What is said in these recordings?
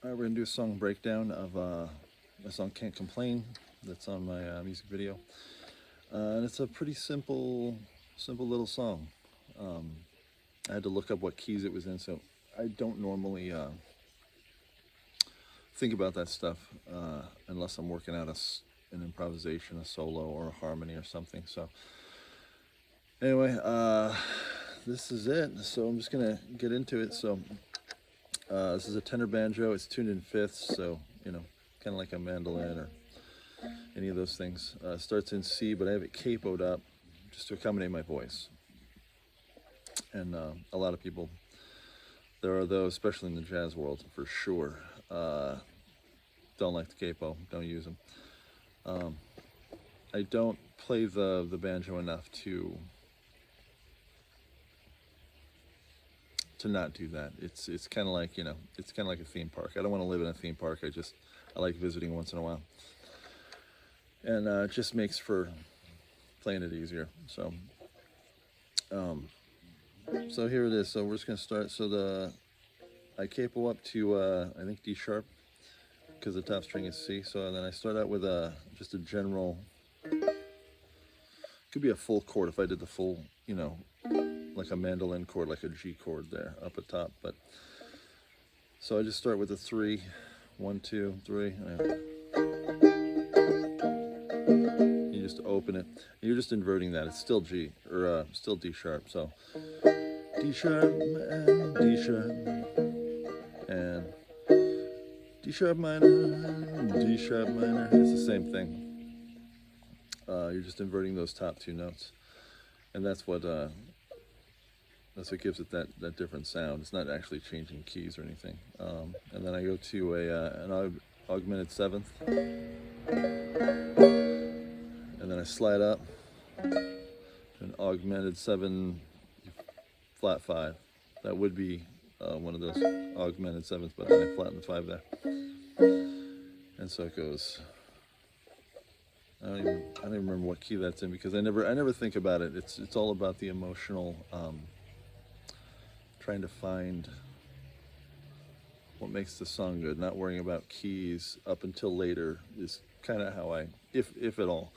All right, we're gonna do a song breakdown of my song "Can't Complain." That's on my music video, and it's a pretty simple little song. Um, I had to look up what keys it was in, so I don't normally think about that stuff unless I'm working out an improvisation, a solo, or a harmony or something. So anyway, this is it. So I'm just gonna get into it. So this is a tenor banjo. It's tuned in fifths, so kind of like a mandolin or any of those things. Starts in C, but I have it capoed up just to accommodate my voice. And a lot of people, there are those, especially in the jazz world, for sure, don't like the capo, don't use them. I don't play the banjo enough to not do that. It's kind of like it's kind of like a theme park. I don't want to live in a theme park. I like visiting once in a while, and it just makes for playing it easier. Um, so here it is. So we're just gonna start. So I capo up to I think D sharp because the top string is C. So then I start out with just a general. Could be a full chord if I did the full, like a mandolin chord, like a G chord there up at top. But so I just start with a 3, 1, 2, 3. You just open it. You're just inverting that. It's still G or still D sharp. So D sharp and D sharp and D sharp minor and D sharp minor. It's the same thing. You're just inverting those top two notes, and that's what gives it that different sound. It's not actually changing keys or anything. And then I go to an augmented seventh, and then I slide up to an augmented 7 flat 5. That would be one of those augmented sevenths, but then I flatten the 5 there, and so it goes. I don't even remember what key that's in because I never think about it. It's all about the emotional, trying to find what makes the song good. Not worrying about keys up until later is kind of how I, if at all,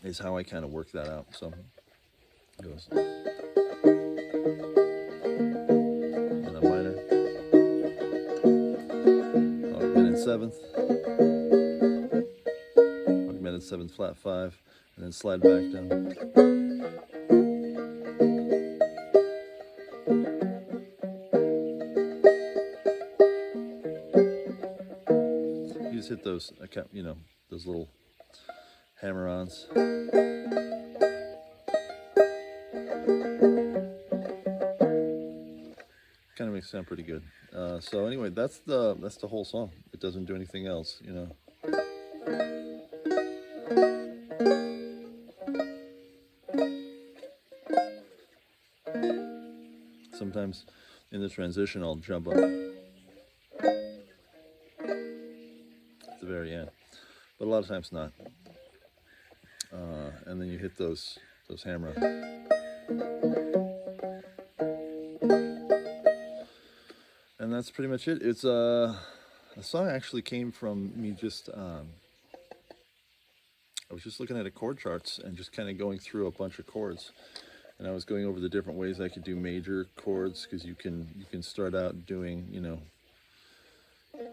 is how I kind of work that out. So it goes. And a minor, augmented seventh, augmented seventh flat 5, and then slide back down. You just hit those, those little hammer-ons. Kind of makes it sound pretty good. So anyway, that's the whole song. It doesn't do anything else, Sometimes in the transition, I'll jump up at the very end, but a lot of times not. And then you hit those hammer. And that's pretty much it. It's the song actually came from me just I was just looking at a chord charts and just kind of going through a bunch of chords, and I was going over the different ways I could do major chords because you can start out doing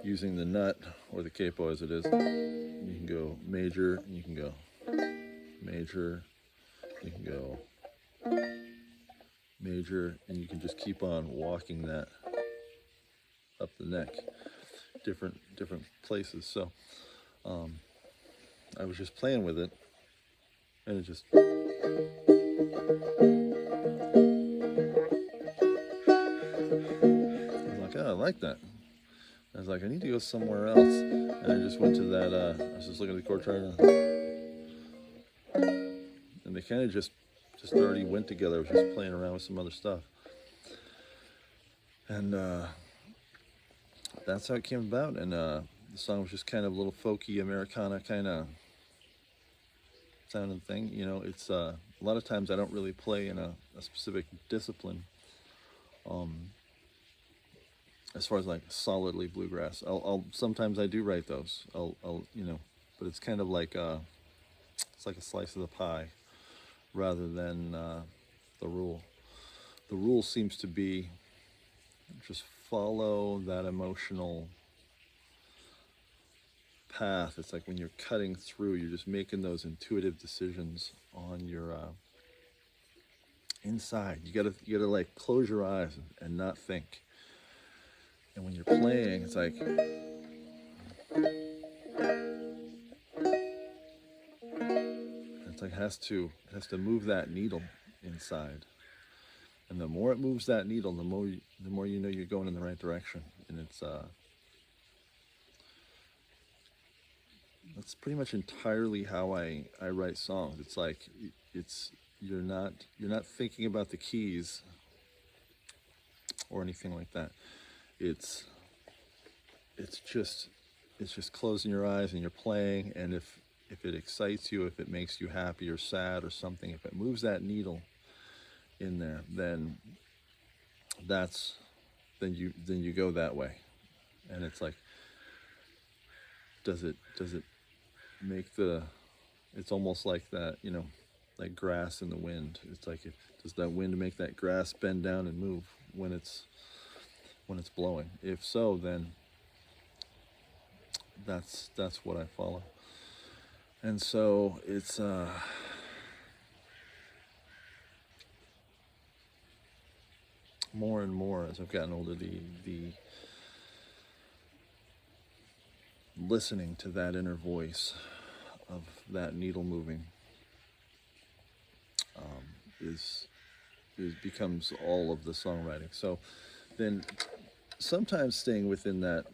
using the nut or the capo as it is. You can go major, you can go major, you can go major, and you can just keep on walking that up the neck, different places. So I was just playing with it, and it just I was like, oh, I like that. I was like, I need to go somewhere else, and I just went to that. I was just looking at the chord chart, and they kind of just already went together. I was just playing around with some other stuff, and that's how it came about. And the song was just kind of a little folky Americana kind of sounding thing. It's a lot of times I don't really play in a specific discipline. as far as like solidly bluegrass. I'll sometimes I do write those. I'll you know, but it's kind of like it's like a slice of the pie rather than the rule. The rule seems to be just follow that emotional path. It's like when you're cutting through, you're just making those intuitive decisions on your inside. You gotta like close your eyes and not think. And when you're playing, it's like it has to move that needle inside. And the more it moves that needle, the more you know you're going in the right direction. And that's pretty much entirely how I write songs. It's like it's you're not thinking about the keys or anything like that. It's it's just it's just closing your eyes and you're playing. And if it excites you, if it makes you happy or sad or something, if it moves that needle in there, that's then you go that way. And it's like, does it make the it's almost like that, like grass in the wind. It's like, does that wind make that grass bend down and move when it's blowing? If so, then that's what I follow. And so it's more and more as I've gotten older, the listening to that inner voice of that needle moving is becomes all of the songwriting. So then sometimes staying within that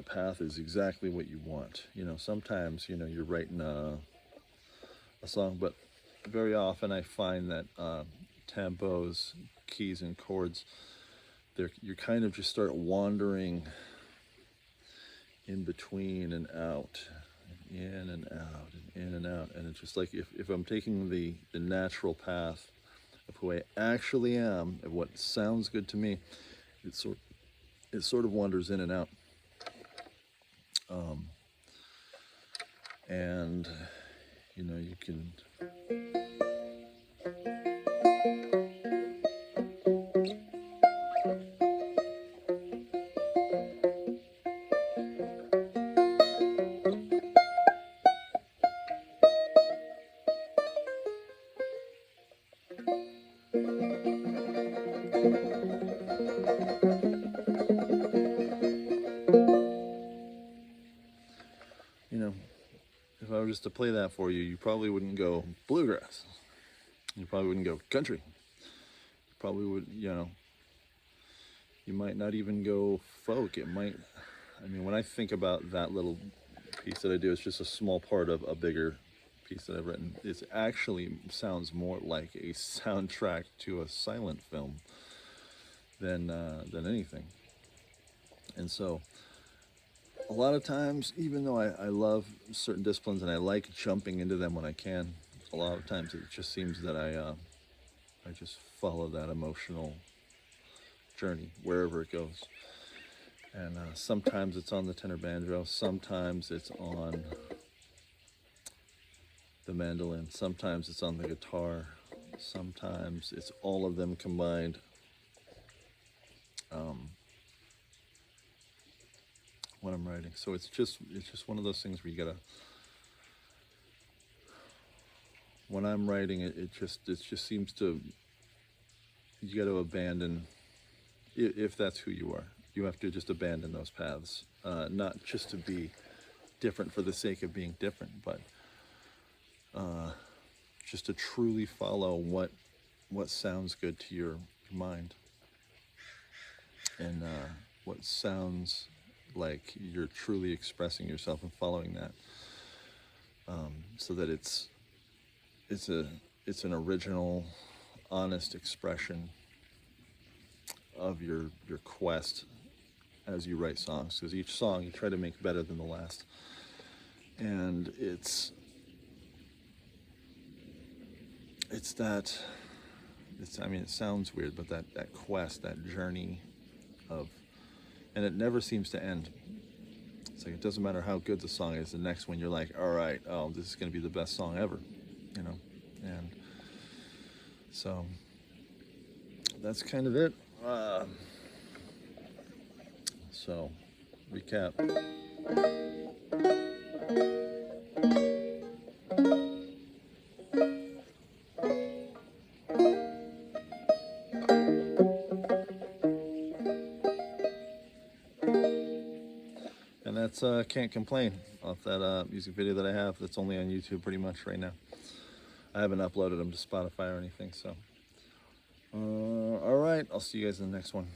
path is exactly what you want. Sometimes you're writing a song, but very often I find that tempos, keys, and chords, you kind of just start wandering in between and out, and in and out, and in and out. And it's just like if I'm taking the natural path of who I actually am, of what sounds good to me, it sort of wanders in and out. And you can if I were just to play that for you, you probably wouldn't go bluegrass. You probably wouldn't go country. You probably would, you might not even go folk. When I think about that little piece that I do, it's just a small part of a bigger piece that I've written. It actually sounds more like a soundtrack to a silent film than anything. And so a lot of times, even though I love certain disciplines and I like jumping into them when I can, a lot of times it just seems that I just follow that emotional journey wherever it goes. And sometimes it's on the tenor banjo, sometimes it's on the mandolin, sometimes it's on the guitar, sometimes it's all of them combined. When I'm writing, so it's just one of those things where you gotta. When I'm writing, it just seems to. You got to abandon, if that's who you are. You have to just abandon those paths, not just to be different for the sake of being different, but just to truly follow what sounds good to your mind, and what sounds like you're truly expressing yourself and following that, so that it's an original, honest expression of your quest as you write songs, because each song you try to make better than the last. And it's that it sounds weird, but that quest, that journey of, and it never seems to end. It's like, it doesn't matter how good the song is, the next one you're like, all right, oh, this is going to be the best song ever, you know. And so that's kind of it. So recap. And that's Can't Complain off that music video that I have that's only on YouTube pretty much right now. I haven't uploaded them to Spotify or anything, so. All right, I'll see you guys in the next one.